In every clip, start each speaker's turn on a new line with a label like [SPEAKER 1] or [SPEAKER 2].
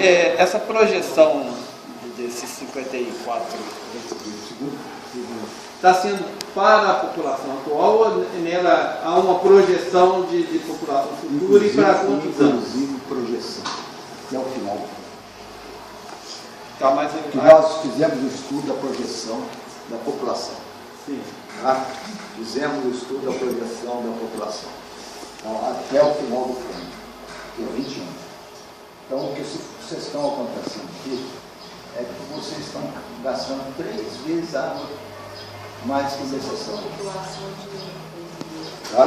[SPEAKER 1] essa projeção desses 54 está sendo para a população atual ou nela há uma projeção de população futura e para quantos anos?
[SPEAKER 2] Inclusive projeção, que é o final.
[SPEAKER 1] Tá, mas
[SPEAKER 2] nós fizemos o estudo da projeção da população.
[SPEAKER 1] Sim.
[SPEAKER 2] Tá? Fizemos o estudo da projeção da população. Então, até o final do plano, que é 20 anos. Então, o que vocês estão acontecendo aqui é que vocês estão gastando 3 vezes água mais que necessário. Tá?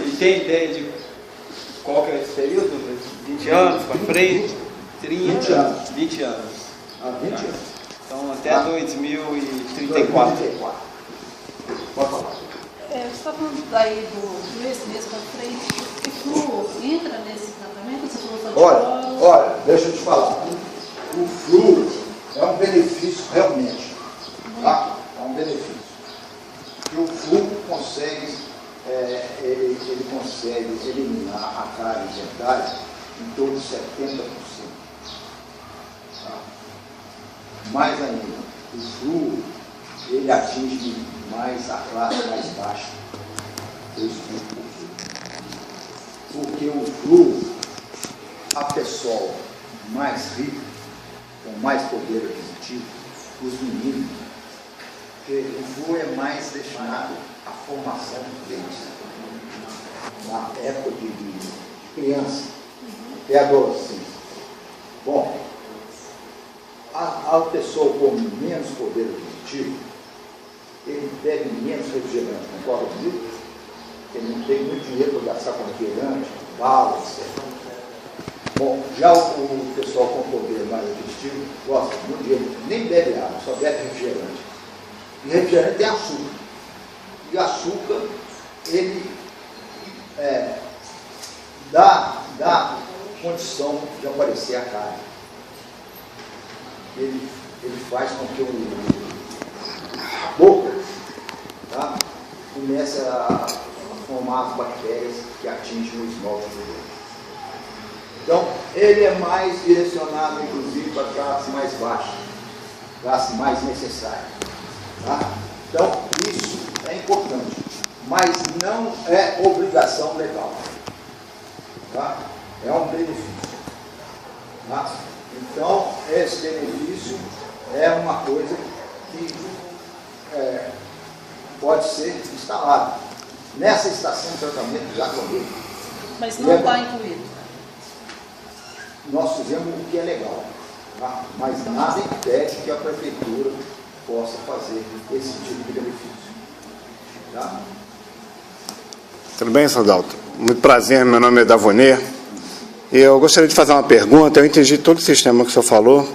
[SPEAKER 1] E tem ideia de qual que é esse período? 20 anos para frente? 30?
[SPEAKER 2] 20 anos.
[SPEAKER 1] 20 anos.
[SPEAKER 2] 20 anos.
[SPEAKER 1] Então, até 2034.
[SPEAKER 2] Pode falar.
[SPEAKER 3] Você está falando daí do esse mês para frente, o fluo entra nesse tratamento? Você falou
[SPEAKER 2] Olha, deixa eu te falar. O fluo é um benefício realmente. Tá? É um benefício. Que o fluo consegue, ele consegue eliminar a cárie dentária em torno de 70%. Tá? Mais ainda, o fluo, ele atinge mais a classe mais baixa. Eu explico por quê. Porque o fluo, a pessoa mais rica, com mais poder aquisitivo, os meninos, porque o fluo é mais destinado à formação dos dentes. Na época de criança, até adolescente. Bom, a pessoa com menos poder aquisitivo, ele bebe menos refrigerante, concorda comigo? Ele não tem muito dinheiro para gastar com refrigerante, bala, etc. Bom, já o pessoal com poder mais aquisitivo gosta muito de dinheiro, nem bebe água, só bebe refrigerante. E refrigerante tem açúcar. E açúcar, ele dá condição de aparecer a cárie. Ele faz com que a boca, tá, comece a formar as bactérias que atingem o esmalte do dente. Então, ele é mais direcionado, inclusive, para classe mais baixa, classe mais necessária. Tá? Então, isso é importante, mas não é obrigação legal. Tá? É um benefício. Tá? Então, esse benefício é uma coisa que pode ser instalada nessa estação de tratamento de água livre.
[SPEAKER 3] Mas não está incluído.
[SPEAKER 2] Nós fizemos o que é legal, tá? Mas nada impede que a prefeitura possa fazer esse tipo de benefício. Tá?
[SPEAKER 4] Tudo bem, Sandalto? Muito prazer, meu nome é Davonê. Eu gostaria de fazer uma pergunta. Eu entendi todo o sistema que o senhor falou,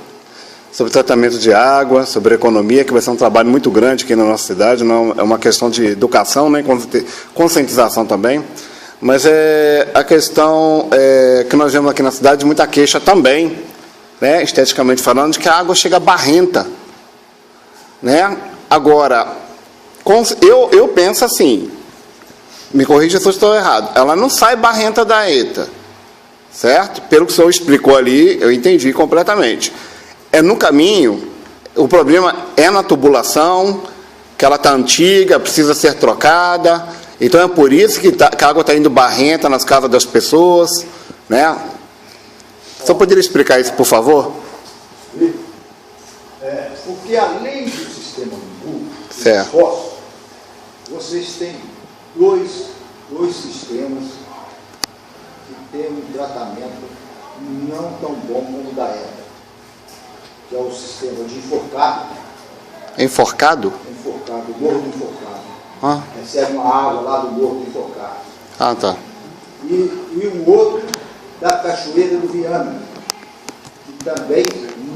[SPEAKER 4] sobre tratamento de água, sobre economia, que vai ser um trabalho muito grande aqui na nossa cidade, não é uma questão de educação, né, conscientização também, mas a questão que nós vemos aqui na cidade, muita queixa também, né, esteticamente falando, de que a água chega barrenta. Né? Agora, eu penso assim, me corrija se eu estou errado, ela não sai barrenta da ETA, certo? Pelo que o senhor explicou ali, eu entendi completamente. É no caminho, o problema é na tubulação, que ela está antiga, precisa ser trocada, então é por isso que a água está indo barrenta nas casas das pessoas, né? Só poderia explicar isso, por favor?
[SPEAKER 2] Porque além do sistema do
[SPEAKER 4] certo,
[SPEAKER 2] fósforo, vocês têm dois sistemas que têm um tratamento não tão bom como o da ETA, que é o sistema de enforcado.
[SPEAKER 4] Enforcado?
[SPEAKER 2] Enforcado, morro do enforcado. Recebe uma água lá do morro do enforcado.
[SPEAKER 4] Ah, tá.
[SPEAKER 2] E o outro da Cachoeira do Viana, que também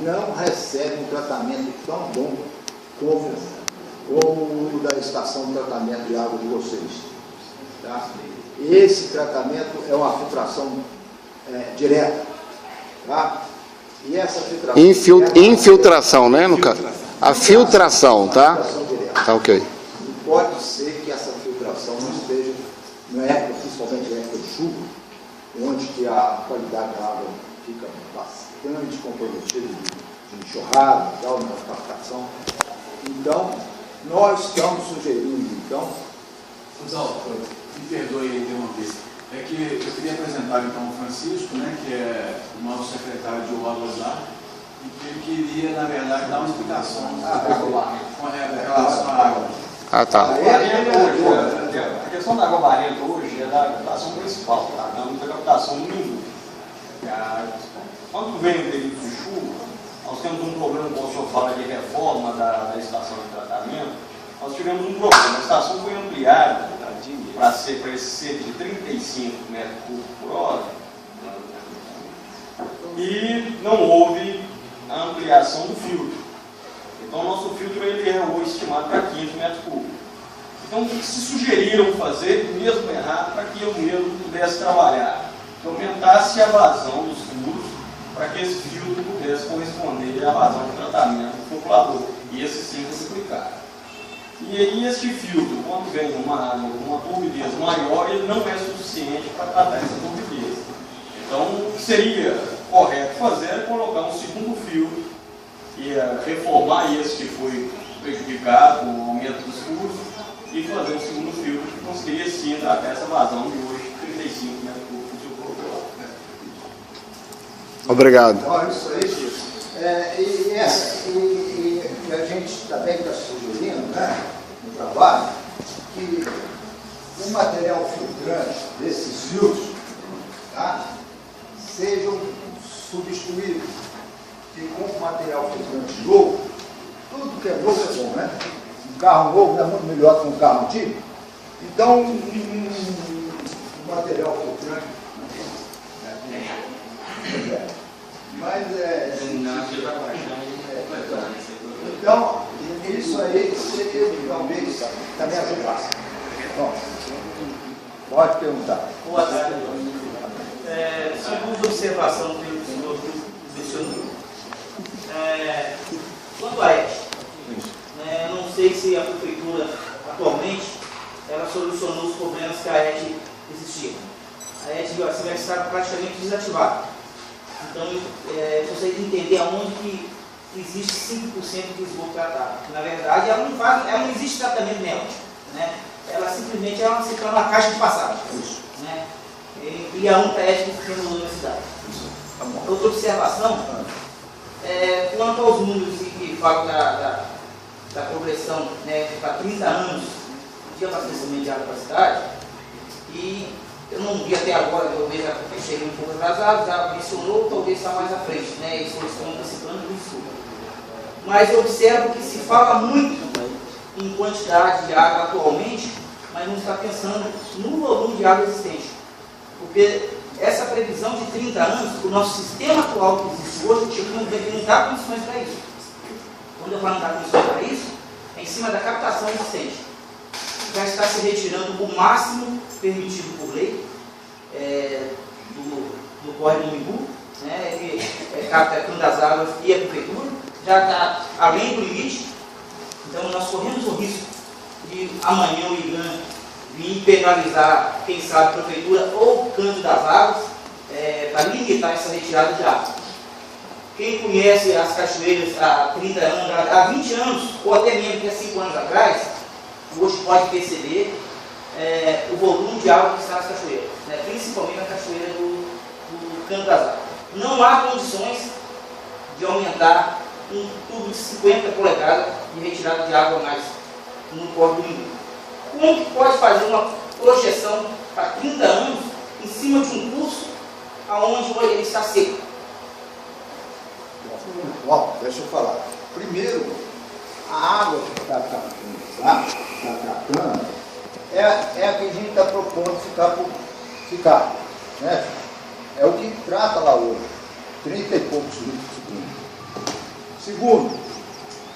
[SPEAKER 2] não recebe um tratamento tão bom como o da estação de tratamento de água de vocês. Tá? Esse tratamento é uma filtração direta. Tá? E essa filtração...
[SPEAKER 4] Infiltração, né? No caso. A filtração, tá? Tá, ok.
[SPEAKER 2] E pode ser que essa filtração não esteja, na época, principalmente na época de chuva, onde que a qualidade da água fica bastante comprometido de enxurrada, tal, na captação. Então, nós estamos sugerindo, então...
[SPEAKER 5] Me perdoe aí interromper. É que eu queria apresentar então o Francisco, né, que é o nosso secretário de obras lá, e que ele queria, na verdade, dar uma explicação com relação à água.
[SPEAKER 4] Ah, tá.
[SPEAKER 6] A questão da água barrenta hoje é da captação principal, tá? Não da captação do Mindu. Quando vem o período de chuva, nós temos um problema, como o senhor fala, de reforma da estação de tratamento. Nós tivemos um problema. A estação foi ampliada para esse cerca de 35 metros cúbicos por hora e não houve a ampliação do filtro. Então, o nosso filtro ele é hoje estimado para 15 metros cúbicos. Então, o que se sugeriram fazer, mesmo errado, para que eu mesmo pudesse trabalhar, que aumentasse a vazão dos furos, para que esse filtro pudesse corresponder à vazão de tratamento do populador. E esse sim foi duplicado. E aí, este filtro, quando vem uma água com uma turbidez maior, ele não é suficiente para tratar essa turbidez. Então, o que seria correto fazer é colocar um segundo filtro e reformar esse que foi prejudicado com o aumento dos furos e fazer um segundo filtro que conseguiria sim tratar essa vazão de hoje, 35 metros cúbicos que eu coloquei lá.
[SPEAKER 4] Obrigado.
[SPEAKER 2] Olha, isso aí, e a gente também está sugerindo, né, no trabalho, que o material filtrante desses filtros, tá, sejam substituídos. E com o material filtrante novo, tudo que é novo é bom, né? Um carro novo é muito melhor que um carro antigo. Então, um material filtrante. Mas então, isso aí seria talvez também ajudasse. Bom, pode perguntar.
[SPEAKER 7] Boa tarde. Segundo observação que o senhor mencionou, quanto à ET, não sei se a prefeitura atualmente ela solucionou os problemas que a ET existia. A ET vai estar praticamente desativada. Então, eu gostaria de entender aonde que existe 5% de esgoto tratado. Na verdade, ela não existe tratamento nela, né? Ela simplesmente se torna uma caixa de passagem. Né? E a única ET que tem na cidade. Outra observação, quanto aos números que falam da progressão, né, para 30 anos de abastecimento de água para a cidade, e eu não vi até agora, talvez eu cheguei um pouco atrasado, já mencionou, talvez está mais à frente, né, isso estão antecipando isso. Mas eu observo que se fala muito em quantidade de água atualmente, mas não está pensando no volume de água existente. Porque essa previsão de 30 anos, o nosso sistema atual que existe hoje, não dá condições para isso. Quando eu falo não dá condições para isso, é em cima da captação existente. Já está se retirando o máximo permitido por lei do córrego do Mindu, né, que capta das águas e a prefeitura, já está além do limite. Então nós corremos o risco de amanhã o IGAN vir penalizar, quem sabe, a prefeitura ou o canto das águas para limitar essa retirada de água. Quem conhece as cachoeiras há 30 anos, há 20 anos, ou até mesmo que há 5 anos atrás, hoje pode perceber o volume de água que está nas cachoeiras, né? Principalmente na cachoeira do canto das águas. Não há condições de aumentar um tubo de 50 polegadas de retirada de água mais no córrego do Mindu. Como que pode fazer uma projeção para 30 anos em cima de um curso onde ele está seco?
[SPEAKER 2] Bom, deixa eu falar. Primeiro, a água que está tratando é a que a gente está propondo ficar. Né? É o que trata lá hoje. 30 e poucos litros por segundo. Segundo,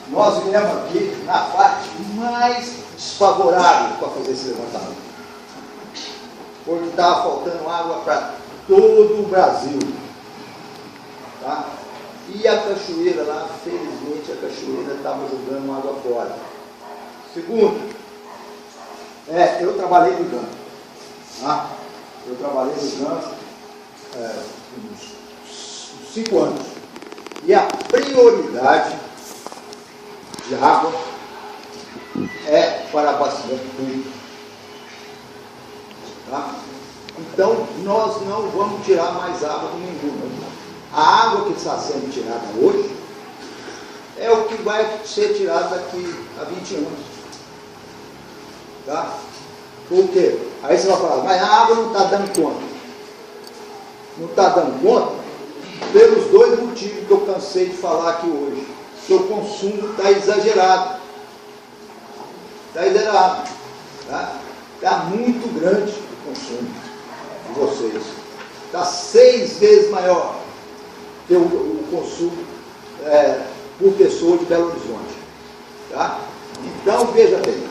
[SPEAKER 2] nós viemos aqui na parte mais desfavorável para fazer esse levantamento. Porque estava faltando água para todo o Brasil. Tá? E a cachoeira lá, felizmente, a cachoeira estava jogando água fora. Segundo, eu trabalhei no GAN. Tá? Eu trabalhei no GAN uns 5 anos. E a prioridade de água é para abastecimento público. Tá? Então, nós não vamos tirar mais água do Mingu. A água que está sendo tirada hoje é o que vai ser tirado daqui a 20 anos. Tá? Por quê? Aí você vai falar, mas a água não está dando conta. Não está dando conta pelos 2 motivos que eu cansei de falar aqui hoje. Seu consumo está exagerado. Está exagerado. Está muito grande o consumo de vocês. Está 6 vezes maior que o consumo por pessoa de Belo Horizonte. Tá? Então, veja bem.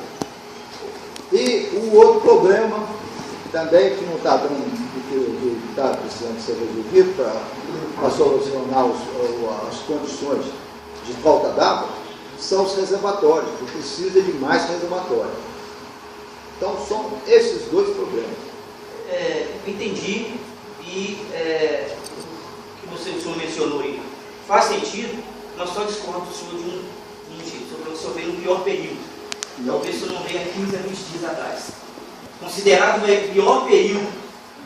[SPEAKER 2] E o outro problema também que não está dando, que está precisando ser resolvido para solucionar as condições de falta d'água, são os reservatórios, que precisa de mais reservatórios. Então, são esses 2 problemas.
[SPEAKER 7] Entendi, e o que o senhor mencionou aí faz sentido, nós só discordamos do senhor de um motivo. O senhor veio no pior período. Talvez o senhor não venha 15 a 20 dias atrás. Considerado o pior período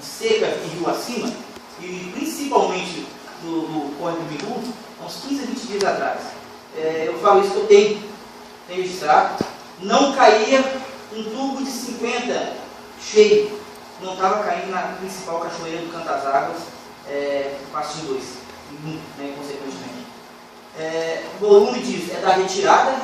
[SPEAKER 7] de seca em rio acima, e principalmente do córrego do Mingu, uns 15 a 20 dias atrás. Eu falo isso que eu tenho registrado. Não caía um tubo de 50 cheio, não estava caindo na principal cachoeira do Canto das Águas, Pastinho 2, né, consequentemente. O volume disso é da retirada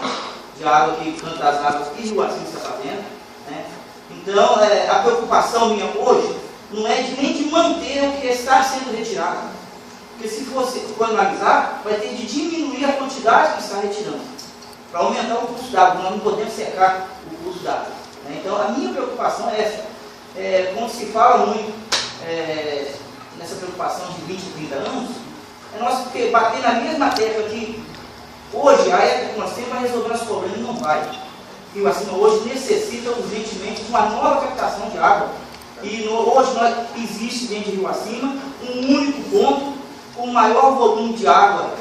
[SPEAKER 7] de água que Canto das Águas e Rio Acima está fazendo. Né? Então, a preocupação minha hoje não é nem de manter o que está sendo retirado. Porque se for analisar, vai ter de diminuir a quantidade que está retirando, para aumentar o custo d'água. Nós não podemos secar o custo d'água. Né? Então, a minha preocupação é essa. Como se fala muito nessa preocupação de 20, 30 anos, é nós bater na mesma tecla que hoje a época que nós temos vai resolver os problemas, não vai. Rio Acima hoje necessita urgentemente de uma nova captação de água. E hoje existe dentro de Rio Acima um único ponto com o maior volume de água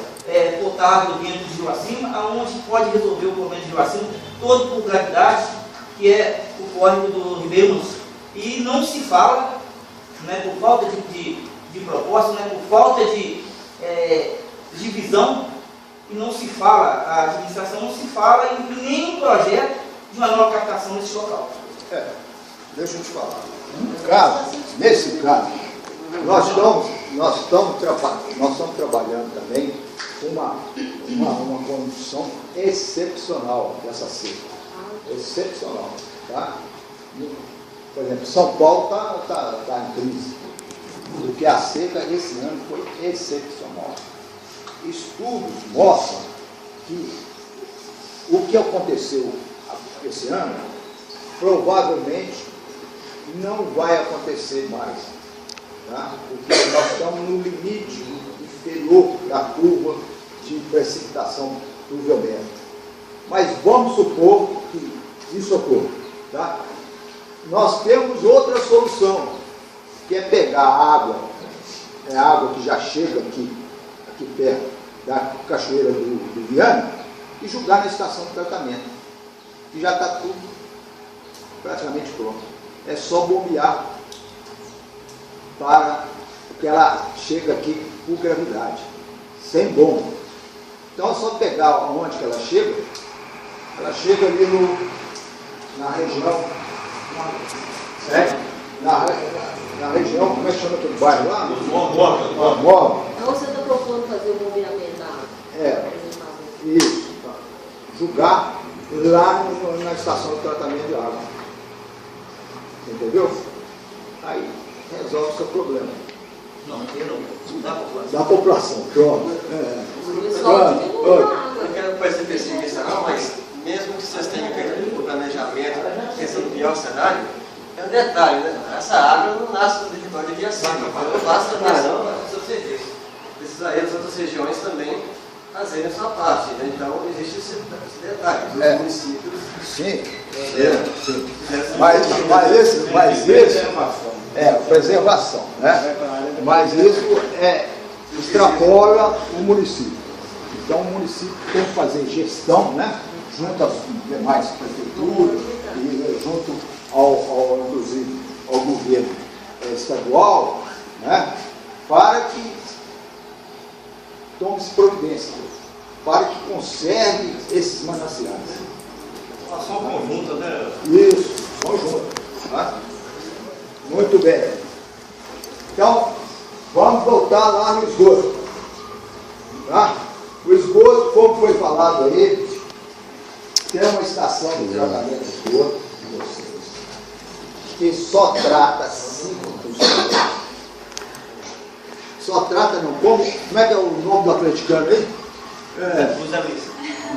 [SPEAKER 7] potável dentro de Rio Acima, onde pode resolver o problema de Rio Acima todo por gravidade, que é o córrego do Ribeiro Manso. E não se fala, né, por falta de proposta, né, por falta de visão, e não se fala, a administração não se fala em nenhum projeto de uma nova captação nesse local.
[SPEAKER 2] Deixa eu te falar. Nesse caso, nós estamos trabalhando também com uma condição excepcional dessa seca. Excepcional. Tá? Por exemplo, São Paulo está em crise, porque a seca esse ano foi excepcional. Estudos mostram que o que aconteceu esse ano provavelmente não vai acontecer mais, tá? Porque nós estamos no limite inferior da curva de precipitação pluviométrica. Mas vamos supor que isso ocorra, tá? Nós temos outra solução, que é pegar a água, a água que já chega aqui perto da cachoeira do Viana, e jogar na estação de tratamento, que já está tudo praticamente pronto. É só bombear para que ela chega aqui por gravidade, sem bomba. Então é só pegar onde que ela chega ali na região, na região, como é que chama aquele bairro lá? Móvel.
[SPEAKER 8] Então você está propondo fazer o bombeamento da água?
[SPEAKER 2] Isso. Jogar lá na estação de tratamento de água. Entendeu? Aí resolve o seu problema.
[SPEAKER 7] Não,
[SPEAKER 2] da população. Pronto.
[SPEAKER 9] Eu não quero parecer pessimista não, mas mesmo que vocês tenham feito o planejamento, pensando no pior cenário, é um detalhe, né? Essa água não nasce no território de Viacima, então basta atenção ao seu serviço. Precisa aí as outras regiões também fazerem a sua parte, né? Então existe esse detalhe, os municípios.
[SPEAKER 2] Sim. Mas isso preservação, né? Mas isso extrapola o município. Então o município tem que fazer gestão, né? Junto às demais prefeituras e junto inclusive ao governo estadual, né? Para que tome-se providência, para que conserve esses mananciais.
[SPEAKER 6] Ação conjunta, né?
[SPEAKER 2] Isso, conjunta. Tá? Muito bem. Então, vamos voltar lá no esgoto. Tá? O esgoto, como foi falado aí, tem uma estação de tratamento de esgoto de vocês, que só trata 5%. Só trata, não, como é que é o nome do atleticano aí?
[SPEAKER 7] José Luiz.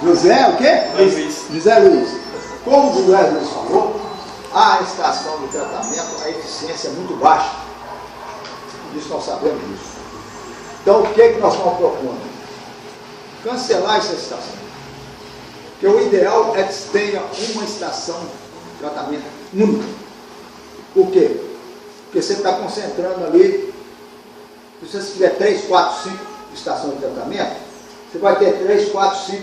[SPEAKER 2] José o quê?
[SPEAKER 7] Luiz.
[SPEAKER 2] José Luiz. Como o José Luiz falou, a estação de tratamento, a eficiência é muito baixa. Isso nós sabemos disso. Então, o que é que nós estamos propondo? Cancelar essa estação. Porque o ideal é que se tenha uma estação de tratamento única. Por quê? Porque você está concentrando ali, se você tiver 3, 4, 5 estações de tratamento, você vai ter 3, 4, 5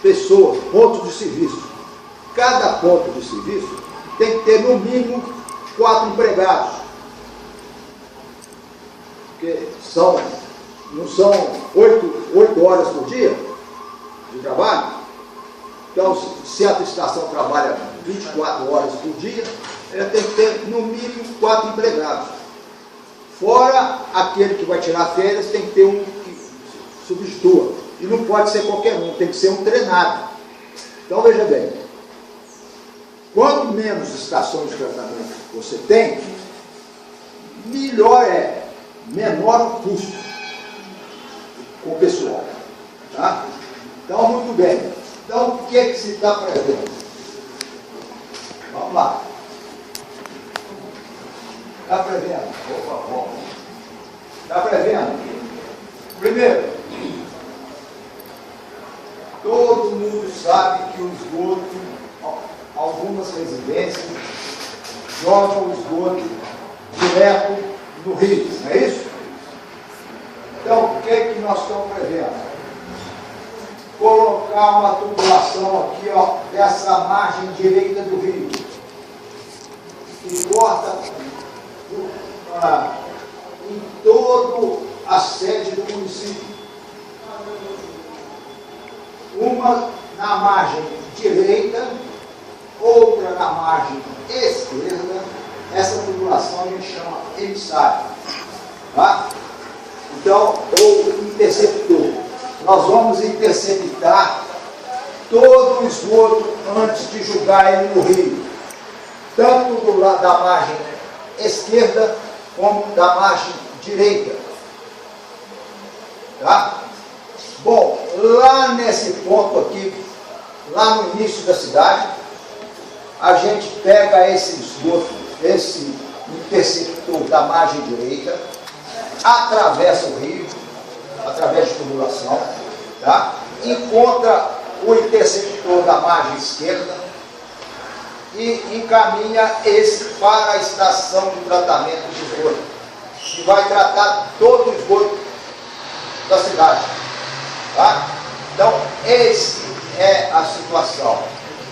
[SPEAKER 2] pessoas, pontos de serviço. Cada ponto de serviço tem que ter no mínimo 4 empregados. Porque não são 8 horas por dia de trabalho. Então, se a estação trabalha 24 horas por dia, ela tem que ter no mínimo 4 empregados. Fora aquele que vai tirar férias, tem que ter um que substitua. E não pode ser qualquer um, tem que ser um treinado. Então, veja bem, quanto menos estações de tratamento você tem, melhor é, menor o custo com o pessoal. Tá? Então, muito bem. Então, o que é que se está prevendo? Vamos lá. Está prevendo? Opa, bom. Está prevendo? Primeiro, todo mundo sabe que o esgoto, algumas residências jogam o esgoto direto no rio, não é isso? Então, o que é que nós estamos prevendo? Colocar uma tubulação aqui, ó, dessa margem direita do rio, que corta em todo a sede do município. Uma na margem direita, outra na margem esquerda. Essa tubulação a gente chama emissário. Tá? Então, o interceptor. Nós vamos interceptar todo o esgoto antes de jogar ele no rio. Tanto do lado da margem esquerda como da margem direita. Tá? Bom, lá nesse ponto aqui, lá no início da cidade, a gente pega esse esgoto, esse interceptor da margem direita, atravessa o rio, através de tubulação, tá? Encontra o interceptor da margem esquerda e encaminha esse para a estação de tratamento de esgoto, que vai tratar todo o esgoto da cidade. Tá? Então, essa é a situação.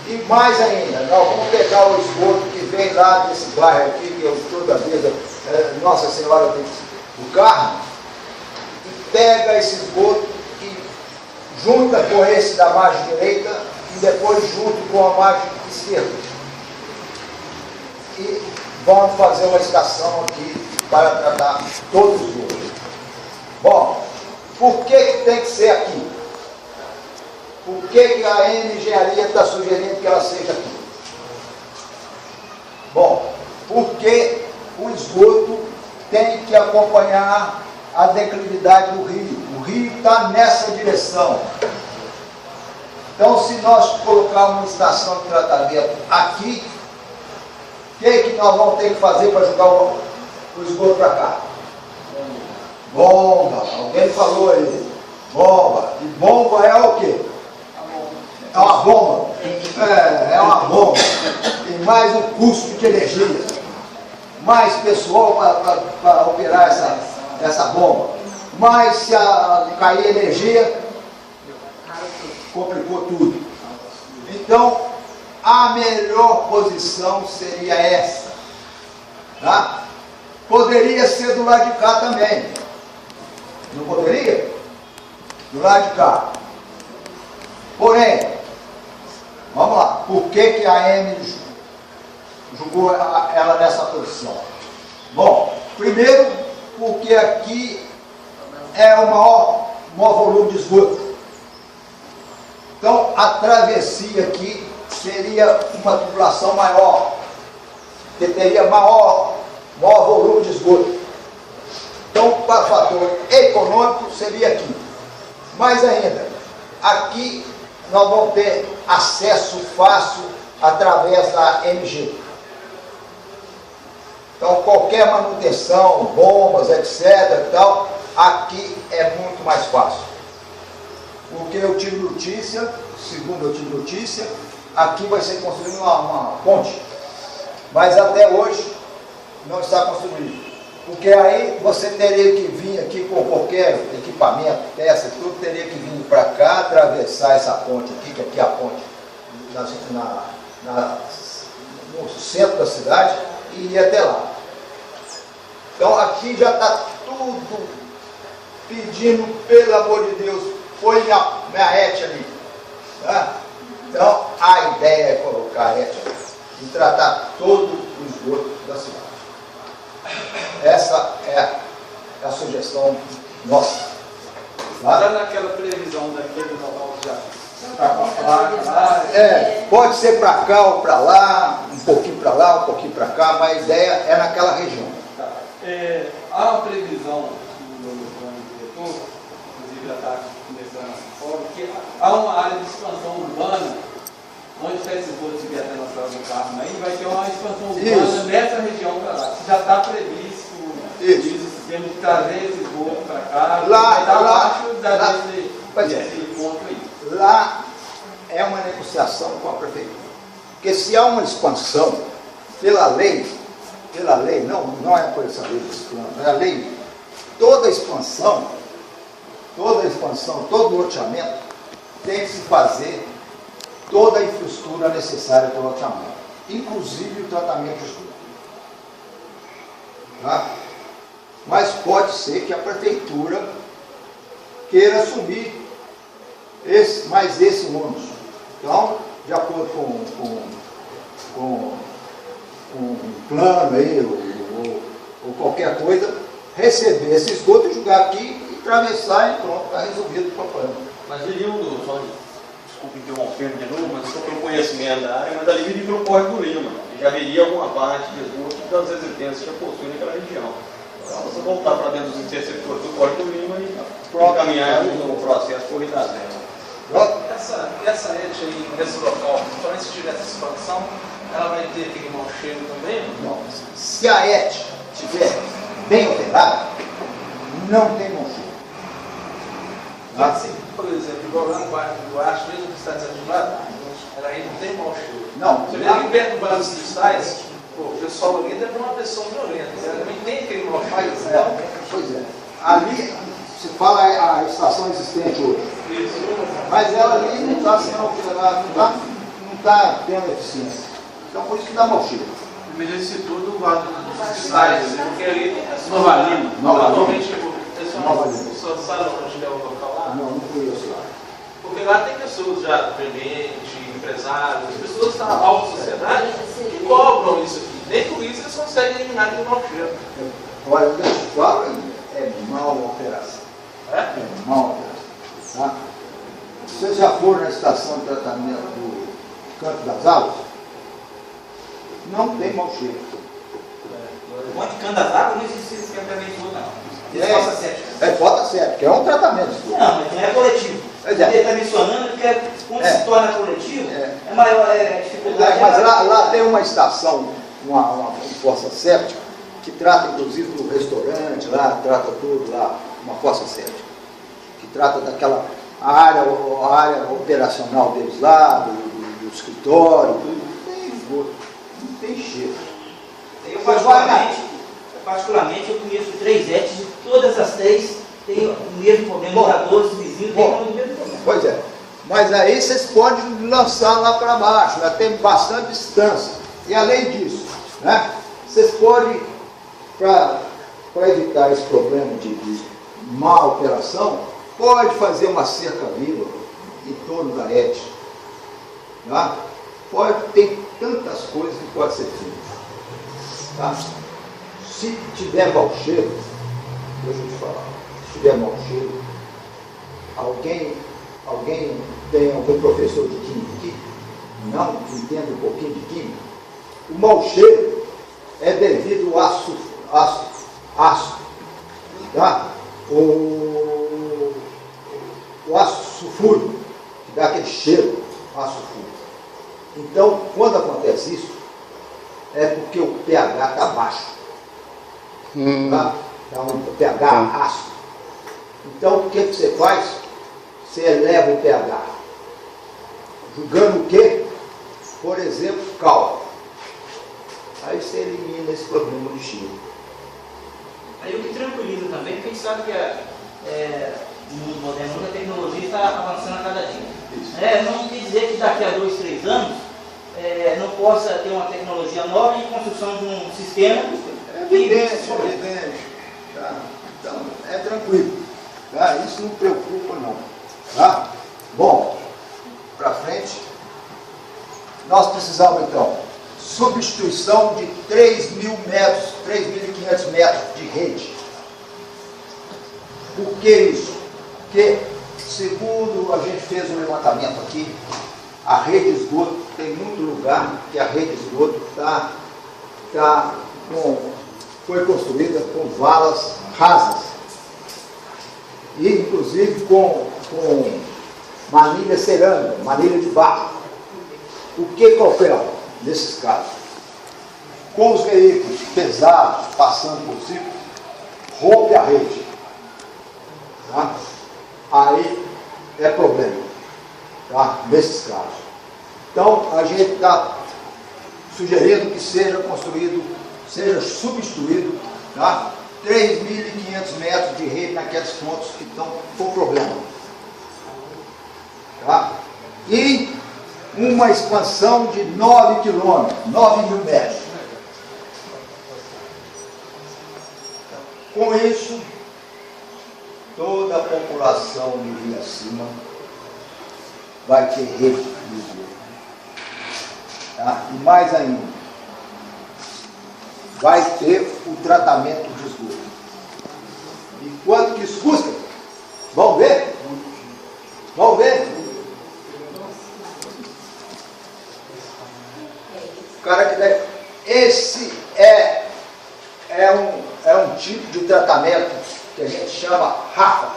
[SPEAKER 2] E mais ainda, nós vamos pegar o esgoto que vem lá desse bairro aqui, que eu toda vez, Nossa Senhora do Carmo, e pega esse esgoto e junta com esse da margem direita e depois junto com a margem esquerda. E vamos fazer uma estação aqui para tratar todos os esgotos. Bom, por que tem que ser aqui? Por que a Engenharia está sugerindo que ela seja aqui? Bom, porque o esgoto tem que acompanhar a declividade do rio. O rio está nessa direção. Então, se nós colocarmos uma estação de tratamento aqui, o que nós vamos ter que fazer para jogar o esgoto para cá? Bomba. Alguém falou aí. Bomba. E bomba é o quê? É uma bomba. É uma bomba. Tem mais um custo de energia. Mais pessoal para operar essa bomba. mas se cair energia, complicou tudo. Então, a melhor posição seria essa. Tá? Poderia ser do lado de cá também. Não poderia? Do lado de cá. Porém, vamos lá. Por que a M julgou ela nessa posição? Bom, primeiro, porque aqui é o maior volume de esgoto. Então, a travessia aqui seria uma tubulação maior, que teria maior volume de esgoto. Então, para o fator econômico, seria aqui. Mais ainda, aqui nós vamos ter acesso fácil através da MG. Então, qualquer manutenção, bombas, etc. Tal, aqui é muito mais fácil. Porque eu tive notícia, segundo eu tive notícia, aqui vai ser construída uma ponte. Mas até hoje não está construído. Porque aí você teria que vir aqui com qualquer equipamento, peça, tudo teria que vir para cá, atravessar essa ponte aqui, que aqui é a ponte no centro da cidade, e ir até lá. Então aqui já está tudo pedindo, pelo amor de Deus, põe minha rete ali. Tá? Então a ideia é colocar a rete ali e tratar todo o esgoto da cidade. Essa é a sugestão nossa. Tá?
[SPEAKER 1] Já naquela previsão daquele local já.
[SPEAKER 2] Pode ser para cá ou para lá, um pouquinho para lá, um pouquinho para cá, mas a ideia é naquela região.
[SPEAKER 1] Tá. Há uma previsão do plano diretor, inclusive já está começando essa forma, que há uma área de expansão urbana, onde está esse esgoto estiver até na estrada do Carmo aí, vai ter uma expansão urbana nessa região para lá. Já está previsto isso, temos que trazer esse esgoto para cá, vai estar abaixo desse ponto aí.
[SPEAKER 2] Lá é uma negociação com a prefeitura. Porque se há uma expansão, pela lei, não é por essa lei desse plano, é a lei, toda expansão, todo loteamento tem que se fazer toda a infraestrutura necessária para o loteamento, inclusive o tratamento de esgoto. Tá? Mas pode ser que a prefeitura queira assumir mais esse ônus. Então, de acordo com um plano aí, ou qualquer coisa, receber esse esgoto e jogar aqui e atravessar e pronto, está resolvido o problema.
[SPEAKER 6] Mas viria desculpe interrompendo de novo, mas estou pelo conhecimento da área, mas ali viria pelo Córrego do Lima. E já viria alguma parte de esgoto das residências que possuem naquela região. Então, você voltar para dentro dos interceptores do Córrego do Lima e caminhar no processo corrido da zero.
[SPEAKER 1] Essa rede aí, nesse local, principalmente se tiver essa expansão, ela vai ter aquele mau cheiro também?
[SPEAKER 2] Não. Se a ET estiver bem operada, não tem mau cheiro.
[SPEAKER 1] Assim, por exemplo, igual lá no bairro do Duarte, mesmo que está desativado, ela aí não tem mau cheiro.
[SPEAKER 2] Não.
[SPEAKER 1] Você vê aqui perto do Vale dos Cristais, o pessoal ali deve ter uma pessoa violenta, ela também tem aquele mau cheiro.
[SPEAKER 2] Pois é. Ali se fala a estação existente hoje. Mas ela ali não está sendo operada, não está tendo eficiência. Então por isso que dá mau cheiro.
[SPEAKER 1] Mas ele citou do Vale dos Cristais, porque ali tem pessoas.
[SPEAKER 2] Nova Lima.
[SPEAKER 1] Normalmente, o senhor sabe onde é o local lá?
[SPEAKER 2] Não conheço lá.
[SPEAKER 1] Porque lá tem pessoas já dependentes, empresários, pessoas da alta sociedade que cobram isso aqui. Nem por isso eles conseguem eliminar aquele mau cheiro.
[SPEAKER 2] Olha, eu te falo, é mal operação. É mal operação. Tá? Vocês já foram na estação de tratamento do Canto das Águas? Não tem mau cheiro.
[SPEAKER 7] O Monte Canto das Águas não existe esse tratamento não.
[SPEAKER 2] Fossa séptica, é um tratamento.
[SPEAKER 7] Não, mas não é coletivo. Ele está mencionando que quando se torna coletivo, é maior a dificuldade.
[SPEAKER 2] Mas lá tem uma estação, uma fossa séptica, que trata inclusive do restaurante, lá trata tudo lá, uma fossa séptica, que trata daquela área operacional deles lá, do escritório, tudo. Não tem esgoto, não tem cheiro.
[SPEAKER 7] Eu particularmente eu conheço 3 ETs e todas as 3 tem o mesmo problema, moradores, vizinhos, tem o mesmo problema.
[SPEAKER 2] Pois é. Mas aí vocês podem lançar lá para baixo, já tem bastante distância. E além disso, né, vocês podem, para evitar esse problema de má operação, pode fazer uma cerca viva em torno da ET. Tá? Tem tantas coisas que podem ser feitas. Tá? Se tiver mau cheiro, deixa eu te falar, se tiver mau cheiro, alguém tem algum professor de química aqui? Não entende um pouquinho de química? O mau cheiro é devido ao ácido. Tá? O ácido sulfúrico, que dá aquele cheiro, ácido sulfúrico. Então, quando acontece isso, é porque o pH está baixo. Tá? Dá um pH ácido. Então, o que você faz? Você eleva o pH. Jogando o quê? Por exemplo, cal. Aí você elimina esse problema de cheiro.
[SPEAKER 7] Aí o que tranquiliza também, porque a gente sabe que no mundo moderno a tecnologia está avançando a cada dia. Não quer dizer que daqui a 2, 3 anos não possa ter uma tecnologia nova em construção de um sistema.
[SPEAKER 2] É evidente. Tá? Então, é tranquilo. Tá? Isso não preocupa, não. Tá? Bom, para frente, nós precisamos, então, substituição de 3.000 metros, 3.500 metros de rede. Por que isso? Porque, segundo a gente fez um levantamento aqui, a rede de esgoto, tem muito lugar que a rede de esgoto foi construída com valas rasas. E, inclusive, com manilha cerâmica, manilha de barro. O que ocorre nesses casos? Com os veículos pesados passando por cima, rompe a rede. Tá? Aí é problema, tá? Nesses casos. Então, a gente está sugerindo que seja substituído, tá? 3.500 metros de rede naqueles pontos que estão com problema. Tá? E uma expansão de 9 quilômetros, 9.000 metros. Com isso, toda a população de Vila Acima vai ter rede de esgoto. Tá? E mais ainda, vai ter o tratamento de esgoto. E quanto que isso custa? Vamos ver? Vamos ver? O cara que deve... Esse é um tipo de tratamento que a gente chama RAFA.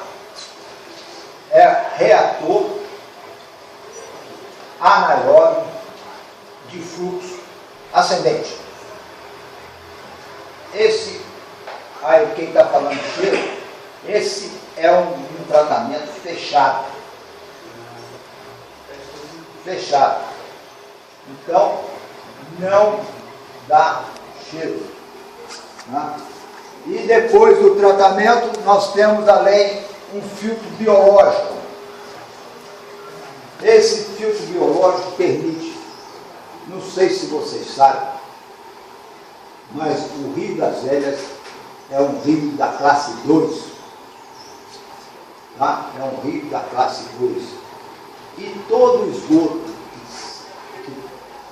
[SPEAKER 2] É reator anaeróbio de fluxo ascendente. Esse, aí quem está falando de cheiro, esse é um tratamento fechado. Fechado. Então, não dá cheiro. Né? E depois do tratamento, nós temos além um filtro biológico. Esse filtro biológico permite, não sei se vocês sabem, mas o Rio das Velhas é um rio da classe 2. Tá? É um rio da classe 2. E todo o esgoto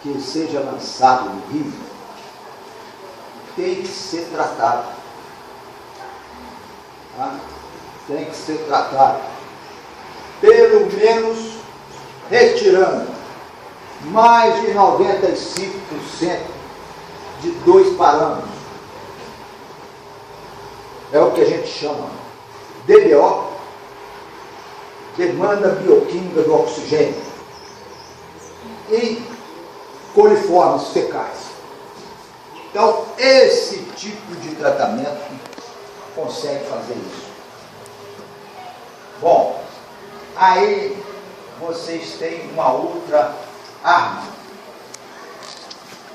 [SPEAKER 2] que seja lançado no rio tem que ser tratado. Tá? Tem que ser tratado. Pelo menos retirando mais de 95% de 2 parâmetros. É o que a gente chama DBO, demanda bioquímica do oxigênio, e coliformes fecais. Então, esse tipo de tratamento consegue fazer isso. Bom, aí vocês têm uma outra arma,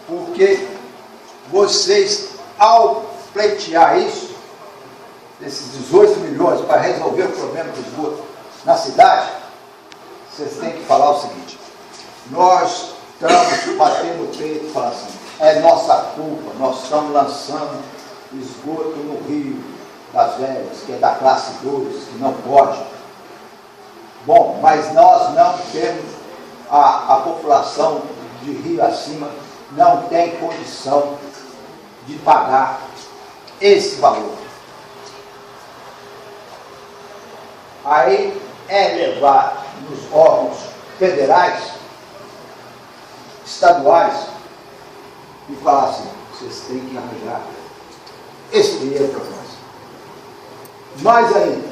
[SPEAKER 2] porque vocês, ao pleitear isso, desses 18 milhões para resolver o problema do esgoto na cidade, vocês têm que falar o seguinte: nós estamos batendo o peito e falando assim, é nossa culpa, nós estamos lançando esgoto no Rio das Velhas, que é da classe 2, que não pode. Bom, mas nós não temos, a população de Rio Acima não tem condição de pagar esse valor. Aí é levar nos órgãos federais, estaduais, e falar assim, vocês têm que arranjar esse dinheiro para nós. Mais ainda,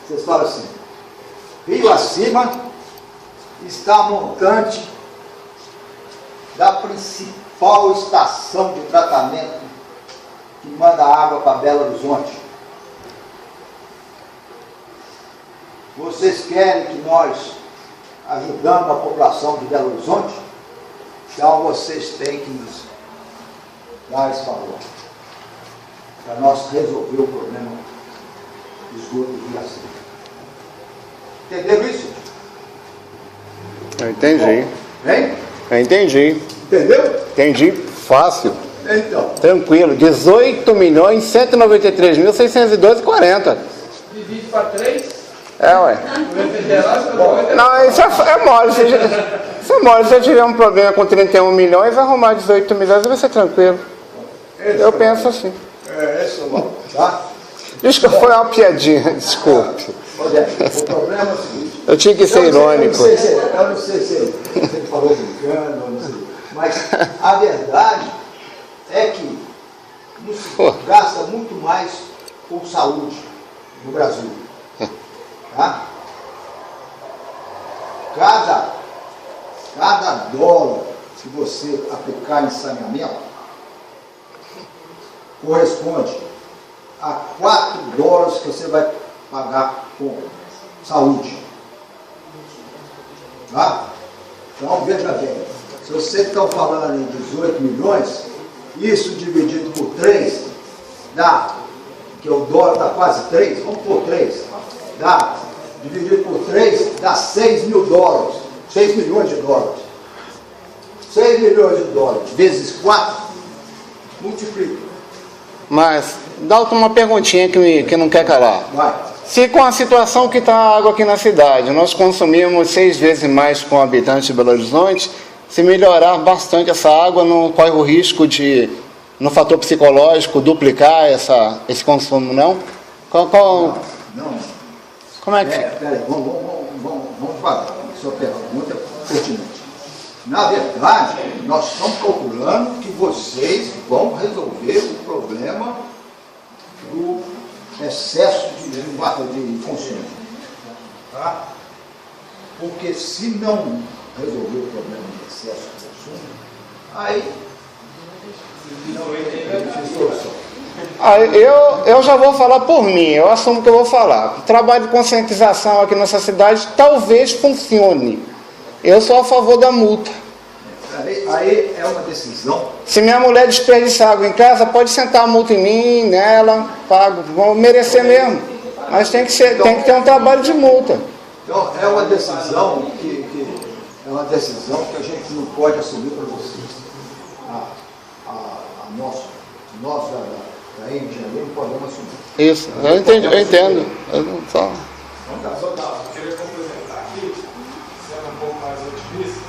[SPEAKER 2] vocês falam assim, Rio Acima está montante da principal estação de tratamento que manda água para Belo Horizonte. Vocês querem que nós ajudamos a população de Belo Horizonte? Então vocês têm que nos dar esse favor para nós resolver o problema do esgoto do Rio Acima. Entenderam isso?
[SPEAKER 4] Eu entendi.
[SPEAKER 2] Hein?
[SPEAKER 4] Eu entendi.
[SPEAKER 2] Entendeu?
[SPEAKER 4] Entendi fácil.
[SPEAKER 2] Então.
[SPEAKER 4] Tranquilo. 18.612.612,40.
[SPEAKER 1] Divide para 3.
[SPEAKER 4] É, ué. Não, isso é mole. Se eu tiver um problema com 31 milhões, arrumar 18 milhões vai ser tranquilo. Eu penso assim.
[SPEAKER 2] É isso, tá?
[SPEAKER 4] Desculpa, foi uma piadinha, desculpe.
[SPEAKER 2] O problema é o seguinte.
[SPEAKER 4] Eu tinha que ser irônico.
[SPEAKER 2] Eu não sei se ele falou brincando, eu não sei. Mas a verdade é que se gasta muito mais com saúde no Brasil. Tá? Cada dólar que você aplicar em saneamento corresponde a 4 dólares que você vai pagar com saúde. Tá? Então, veja bem, se você está falando em 18 milhões, isso dividido por 3, dá, que o dólar está quase 3, vamos por 3, dá, dividido por 3, dá 6 mil dólares, 6 milhões de dólares. 6 milhões de dólares vezes 4, multiplica.
[SPEAKER 4] Mas, Dalton, uma perguntinha que não quer calar.
[SPEAKER 2] Vai.
[SPEAKER 4] Se com a situação que está a água aqui na cidade, nós consumimos 6 vezes mais com habitantes de Belo Horizonte, se melhorar bastante essa água, não corre o risco de, no fator psicológico, duplicar esse consumo, não?
[SPEAKER 2] Não.
[SPEAKER 4] Como é que...
[SPEAKER 2] Peraí, vamos devagar. Sua pergunta é pertinente. Na verdade, nós estamos calculando que vocês vão resolver o problema do excesso de consumo. Tá? Porque se não resolver o problema do excesso de consumo, aí não existe solução.
[SPEAKER 4] Eu já vou falar por mim, eu assumo que eu vou falar. O trabalho de conscientização aqui nessa cidade talvez funcione. Eu sou a favor da multa.
[SPEAKER 2] Aí é uma decisão.
[SPEAKER 4] Se minha mulher desperdiçar água em casa, pode sentar a multa em mim, nela, pago, vão merecer mesmo. Mas tem que ter um trabalho de multa.
[SPEAKER 2] Então é uma decisão que a gente não pode assumir para vocês. Nós da engenharia não podemos assumir.
[SPEAKER 4] Isso, eu entendo. Eu não só...
[SPEAKER 10] Eu queria complementar aqui, sendo um pouco mais otimista,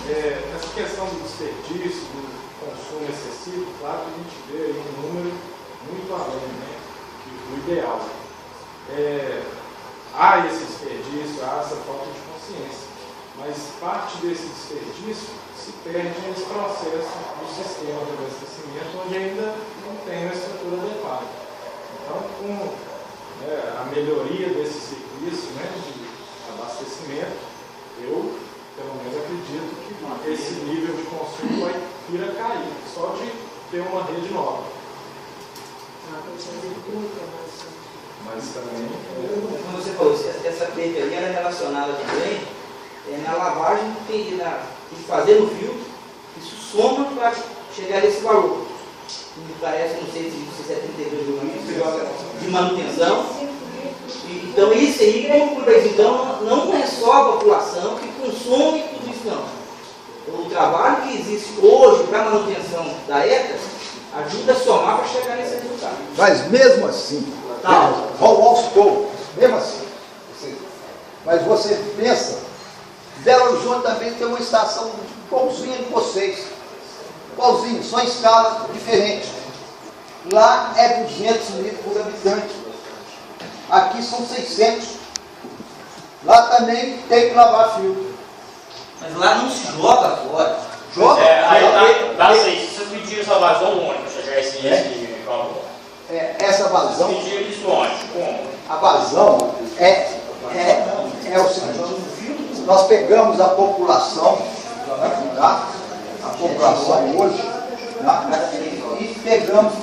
[SPEAKER 10] essa questão do desperdício, do consumo excessivo, claro que a gente vê aí um número muito além, né, do ideal. Há esse desperdício, há essa falta de consciência, mas parte desse desperdício se perde nesse processo do sistema de abastecimento, onde ainda não tem uma estrutura adequada. Então, com a melhoria desse serviço, né, de abastecimento, eu, pelo menos, acredito que esse nível de consumo vai vir a cair, só de ter uma rede nova. Mas também...
[SPEAKER 7] Como você falou, essa perda ali era relacionada também na lavagem que tem de fazer no filtro, isso soma para chegar nesse valor. me parece, não sei se é 32 mil litros, de manutenção. Então isso aí conclui. Então não é só a população que consome tudo isso, não. O trabalho que existe hoje para a manutenção da ETA ajuda a somar para chegar nesse resultado.
[SPEAKER 2] Mas mesmo assim, aos poucos, mesmo assim, mas você pensa, Belo Horizonte também tem uma estação igualzinha de vocês, igualzinho, só em escala diferente. Lá é 200 litros por habitante, aqui são 600. Lá também tem que lavar filtro.
[SPEAKER 7] Mas lá não se joga fora.
[SPEAKER 2] Joga?
[SPEAKER 11] Aí dá 6. Você pediu essa vazão onde para chegar esse valor?
[SPEAKER 2] Essa vazão.
[SPEAKER 11] Você pediu isso onde? Como?
[SPEAKER 2] A vazão é o seguinte: nós pegamos a população, tá? A população hoje, tá? E pegamos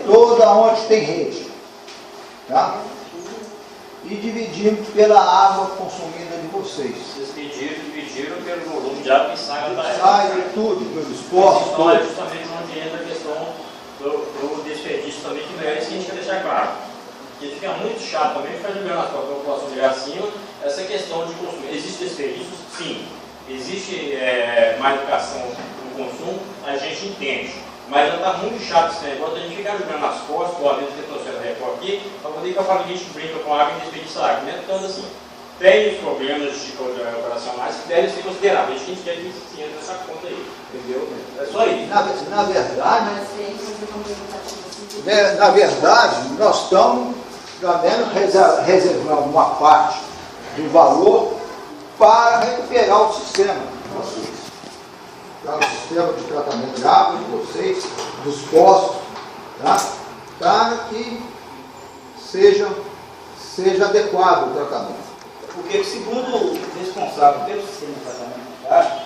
[SPEAKER 2] toda onde tem rede, tá? E dividimos pela água consumida de vocês.
[SPEAKER 11] Vocês dividiram pelo volume de água que sai da água.
[SPEAKER 2] Sai tudo, pelos postos.
[SPEAKER 11] Então é justamente onde entra a questão do desperdício também, que não é isso que a gente quer deixar claro. Porque fica muito chato também ficar jogando a população de acima essa questão de consumo. Existe desperdício? Sim. Existe má educação no consumo? A gente entende. Mas já está muito chato esse negócio de a gente ficar jogando nas costas, ou a mesmo que trouxeram a Record aqui, para poder que a família brinca com água e desperdiça água. Né? Então, assim, tem os problemas de operacionais que devem ser considerados. A gente quer que se entre nessa conta aí, entendeu? É só isso.
[SPEAKER 2] Na verdade, nós estamos também reservando uma parte do valor para recuperar o sistema. O sistema de tratamento de água de vocês, dos postos, tá? Para que seja adequado o tratamento.
[SPEAKER 7] Porque, segundo o responsável pelo sistema de tratamento de água,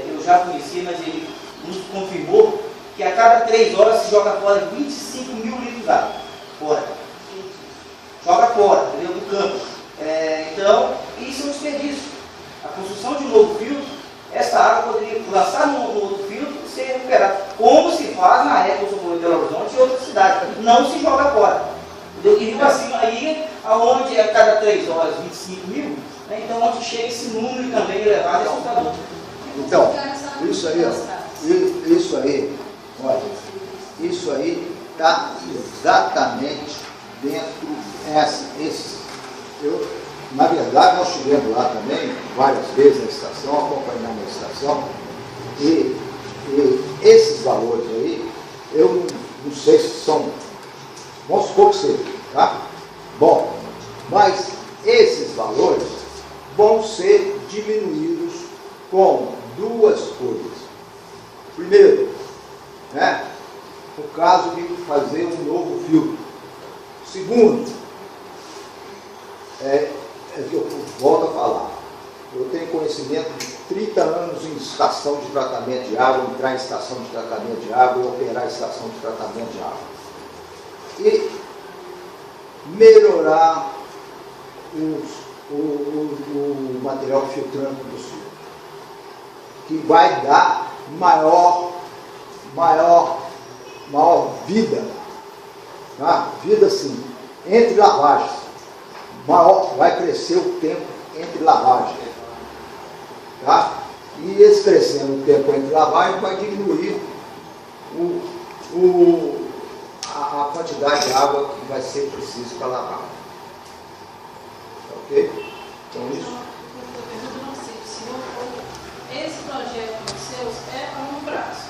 [SPEAKER 7] eu já conheci, mas ele nos confirmou que a cada 3 horas se joga fora 25 mil litros de água. Fora. Joga fora, entendeu? Do campo. Então, isso é um desperdício. A construção de um novo filtro, essa água poderia lançar no outro filtro e ser recuperada. Como se faz na época do Belo Horizonte e outras cidades. Não se joga fora. Entendeu? E assim, aí, aonde a cada 3 horas 25 mil, né? Então onde chega esse número também elevado, é assustador.
[SPEAKER 2] Então, isso aí, olha, isso aí está exatamente dentro na verdade, nós estivemos lá também, várias vezes na estação, acompanhando a estação, e esses valores aí, eu não sei se são, vamos supor que seja, tá? Bom, mas esses valores vão ser diminuídos com 2 coisas. Primeiro, né, o caso de fazer um novo filtro. Segundo, que eu volto a falar, eu tenho conhecimento de 30 anos em estação de tratamento de água, entrar em estação de tratamento de água e operar estação de tratamento de água. E melhorar o material filtrante do filtro, que vai dar maior vida, tá? Vida assim, entre lavagens. Vai crescer o tempo entre lavagens, tá? E esse crescendo o tempo entre lavagens vai diminuir a quantidade de água que vai ser preciso para lavar. Ok? Então isso.
[SPEAKER 3] Esse projeto dos seus é a longo prazo,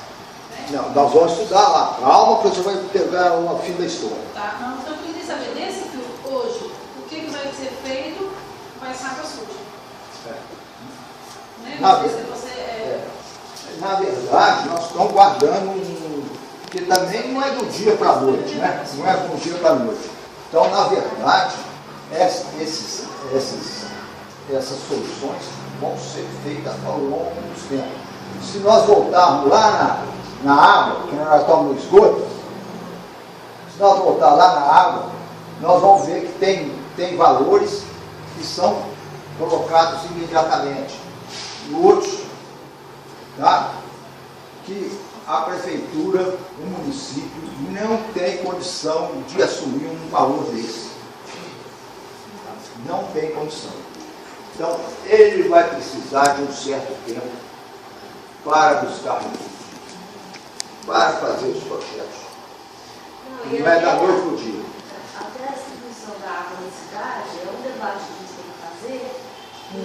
[SPEAKER 3] né?
[SPEAKER 2] Não, nós vamos estudar lá. Calma, que você vai pegar uma fim da história.
[SPEAKER 3] Tá, não, então eu queria saber desse filtro hoje, o que vai ser feito com essa água suja? Né?
[SPEAKER 2] Na verdade, nós estamos guardando porque também não é do dia para a noite, né? Não é do dia para a noite. Então, na verdade, essas soluções vão ser feitas ao longo dos tempos. Se nós voltarmos lá na água, que nós estamos no esgoto, se nós voltar lá na água, nós vamos ver que tem valores que são colocados imediatamente. E outros, tá? Que a prefeitura, o município, não tem condição de assumir um valor desse. Não tem condição. Então, ele vai precisar de um certo tempo para buscar recursos, para fazer os projetos. Não é da noite para o dia.
[SPEAKER 8] Até a distribuição da água na cidade é um debate que a gente tem que fazer.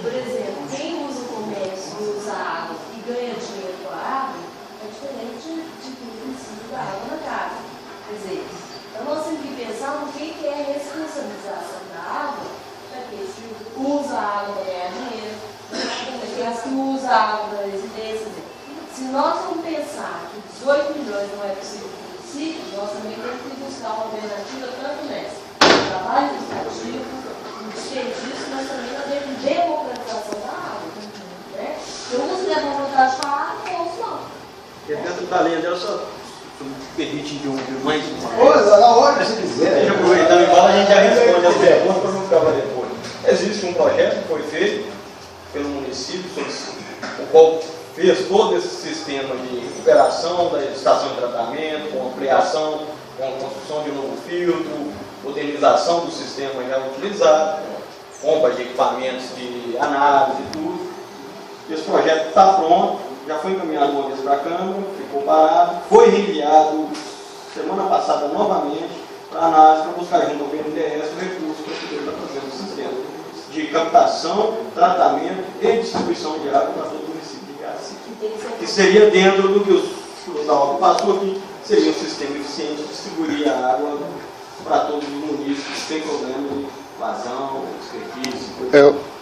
[SPEAKER 8] Por exemplo, quem usa o comércio e usa a água e ganha dinheiro com a água é diferente de quem precisa da água na casa. Quer dizer, então nós temos que pensar no que é a responsabilização da água para quem usa a água para ganhar dinheiro, para quem usa a água para residência. Se nós vamos pensar que 18 milhões não é possível para o município, nós também temos que buscar uma alternativa tanto nessa trabalho administrativo, no desperdício, mas também na democratização da água. Né? Eu uso da vontade para a água, ou não.
[SPEAKER 6] Dentro da linha dela, só me permite interromper mais uma vez.
[SPEAKER 2] Coisa, na hora que você quiser.
[SPEAKER 6] Deixa eu aproveitar e falar, a gente já responde as perguntas para não ficar para depois. Existe um projeto que foi feito pelo município, o qual fez todo esse sistema de recuperação da estação de tratamento, com ampliação, com a construção de um novo filtro, modernização do sistema já utilizado, compra de equipamentos de análise e tudo. Esse projeto está pronto, já foi encaminhado uma vez para a Câmara, ficou parado, foi reenviado semana passada novamente para análise, para buscar junto ao BNDES o recurso para poder estar fazendo o sistema de captação, tratamento e distribuição de água para todo o município de Garcia. Que seria dentro do que o Dalton passou aqui, seria um sistema eficiente de distribuir a água para todos os municípios sem problema de vazão, desperdício.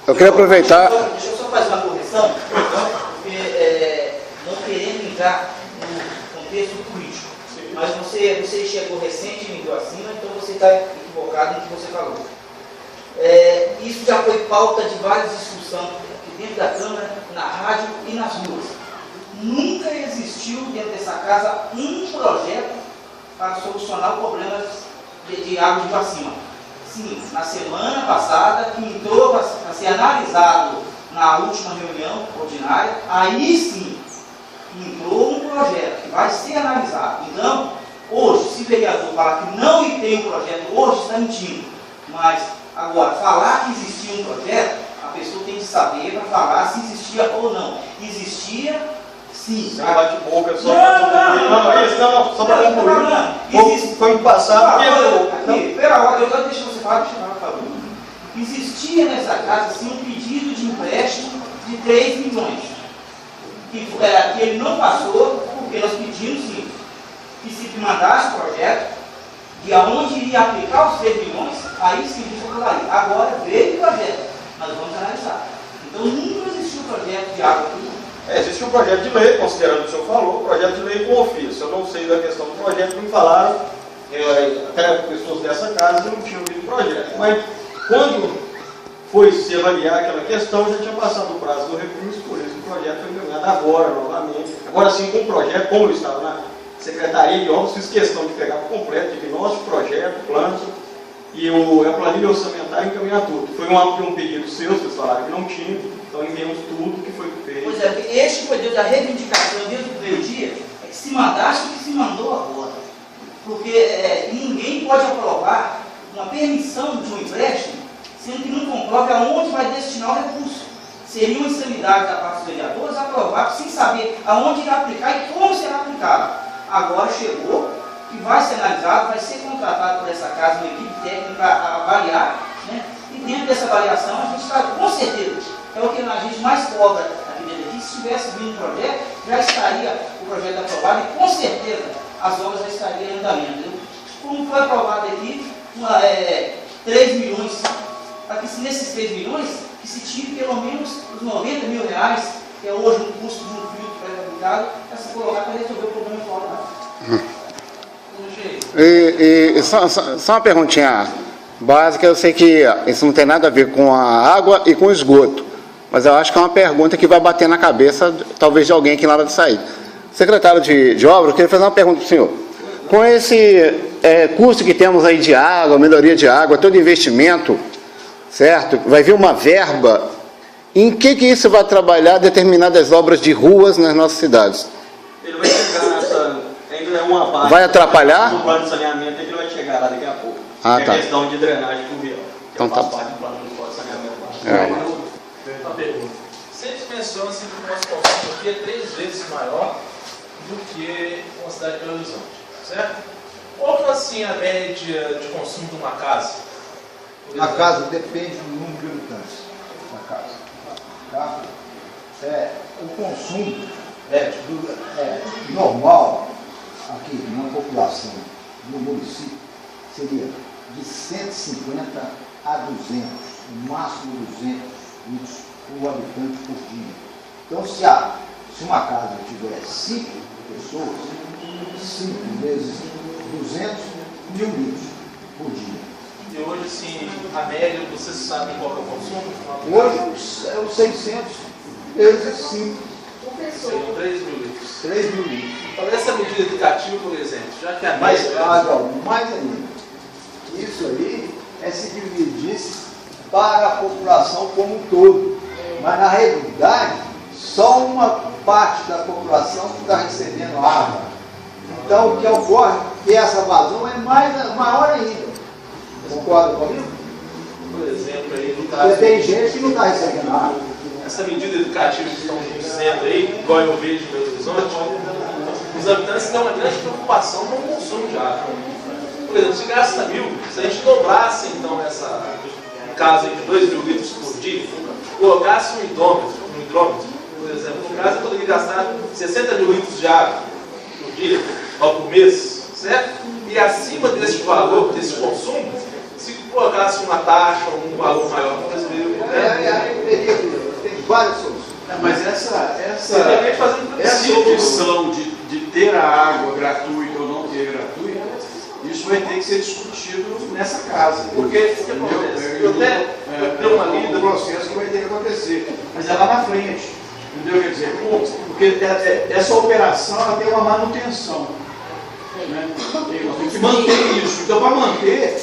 [SPEAKER 4] Eu queria aproveitar.
[SPEAKER 7] Deixa eu só fazer uma correção, porque não querendo entrar no contexto político, mas você chegou recente e entrou acima, então você está equivocado no que você falou. Isso já foi pauta de várias discussões aqui dentro da Câmara, na rádio e nas ruas. Nunca existiu dentro dessa casa um projeto para solucionar o problema de água de Guacima. Sim, na semana passada, que entrou para ser analisado na última reunião ordinária, aí sim entrou um projeto que vai ser analisado. Então, hoje, se o vereador falar que não tem um projeto, hoje está mentindo. Mas, agora, falar que existia um projeto, a pessoa tem que saber para falar se existia ou não. Existia, sim.
[SPEAKER 6] Não bate boca, só só para concluir. Foi no passado.
[SPEAKER 7] Pera, eu quero deixar você falar, deixa eu falar. Existia nessa casa, sim, um pedido de empréstimo de 3 milhões. Que ele não passou, porque nós pedimos, sim, que se mandasse o projeto, de aonde iria aplicar os 3 milhões, aí sim, isso falaria. Agora veio o projeto, nós vamos analisar. Então nunca existiu um projeto de água aqui.
[SPEAKER 6] Existe um projeto de lei, considerando o que o senhor falou, projeto de lei com ofício. Eu não sei da questão do projeto, me falaram, até pessoas dessa casa não tinham visto o projeto. Mas quando foi se avaliar aquela questão, já tinha passado o prazo do recurso, por isso o projeto foi encaminhado agora, novamente. Agora sim, com o projeto, como eu estava na Secretaria de Obras, fiz questão de pegar por completo, de nosso projeto, plano, e a planilha orçamentária encaminhar tudo. Foi um pedido seu, vocês falaram que não tinha, então enviamos tudo que foi feito.
[SPEAKER 7] Pois é, este foi da reivindicação desde o primeiro dia, é que se mandasse o que se mandou agora. Porque ninguém pode aprovar uma permissão de um empréstimo, sendo que não comprove aonde vai destinar o recurso. Seria uma insanidade da parte dos vereadores aprovar sem saber aonde irá aplicar e como será aplicado. Agora chegou, que vai ser analisado, vai ser contratado por essa casa uma equipe técnica para avaliar, né? E dentro dessa avaliação a gente está, com certeza, é o que a gente mais cobra aqui dentro aqui. Se tivesse vindo um projeto, já estaria o projeto aprovado e com certeza as obras já estariam em andamento. Né? Como foi aprovado aqui, 3 milhões, para que nesses 3 milhões, que se tire pelo menos os 90 mil reais, que é hoje um custo de um filtro pré-fabricado, para se colocar para resolver o problema fora da água.
[SPEAKER 4] E só uma perguntinha básica, eu sei que isso não tem nada a ver com a água e com o esgoto, mas eu acho que é uma pergunta que vai bater na cabeça, talvez, de alguém aqui na hora de sair. Secretário de Obras, eu queria fazer uma pergunta para o senhor. Com esse custo que temos aí de água, melhoria de água, todo investimento, certo? Vai vir uma verba. Em que isso vai trabalhar determinadas obras de ruas nas nossas cidades?
[SPEAKER 6] Ele vai chegar nessa é uma parte.
[SPEAKER 4] Vai atrapalhar?
[SPEAKER 6] O plano de saneamento é que ele vai chegar lá daqui a pouco.
[SPEAKER 4] Ah,
[SPEAKER 6] é
[SPEAKER 4] tá.
[SPEAKER 6] questão de drenagem fluvial.
[SPEAKER 4] Então tá.
[SPEAKER 6] Faz parte do plano de saneamento.
[SPEAKER 10] Uma pergunta. Sempre menciona assim, que o nosso consumo aqui é 3 vezes maior do que uma cidade de Belo Horizonte, certo? Qual que é assim, a média de consumo de uma casa?
[SPEAKER 2] Na casa depende do número de habitantes da casa. Tá? O consumo normal aqui na população do município seria de 150 a 200, no máximo 200 litros por habitante por dia. Então, se uma casa tiver 5 pessoas, 5 vezes 200 mil litros por dia.
[SPEAKER 10] E hoje, assim, a média, vocês sabem qual é o consumo?
[SPEAKER 2] Hoje é os 600 vezes 5.
[SPEAKER 10] Seriam 3 mil litros.
[SPEAKER 2] 3 mil litros.
[SPEAKER 10] Então, essa medida educativa, por exemplo, já que a
[SPEAKER 2] Mais
[SPEAKER 10] média...
[SPEAKER 2] mais ainda. Isso aí é se dividisse para a população como um todo. Mas, na realidade, só uma parte da população que está recebendo água. Então, o que ocorre é que essa vazão é maior ainda. Concorda comigo?
[SPEAKER 10] Por exemplo, aí, no caso...
[SPEAKER 2] Porque tem gente que não está recebendo água.
[SPEAKER 10] Essa medida educativa que estão dizendo aí, igual eu vejo em Belo Horizonte, os habitantes têm uma grande preocupação com o consumo de água. Por exemplo, se gasta 1.000, se a gente dobrasse então no caso aí de 2 mil litros por dia, colocasse um hidrômetro, por exemplo, no caso eu poderia gastar 60 mil litros de água por dia, ou por mês, certo? E acima desse valor, desse consumo, se colocasse uma taxa ou um valor maior para resolver o problema.
[SPEAKER 2] Tem várias soluções.
[SPEAKER 5] Mas essa
[SPEAKER 10] Simplesmente
[SPEAKER 5] opção de ter a água gratuita ou não ter gratuita, isso vai ter que ser discutido nessa casa.
[SPEAKER 10] Porque o que acontece? Eu tenho uma lida.
[SPEAKER 5] Um processo que vai ter que acontecer. Mas é lá na frente. Entendeu? Quer dizer, porque essa operação ela tem uma manutenção. Né? Tem que manter isso. Então, para manter,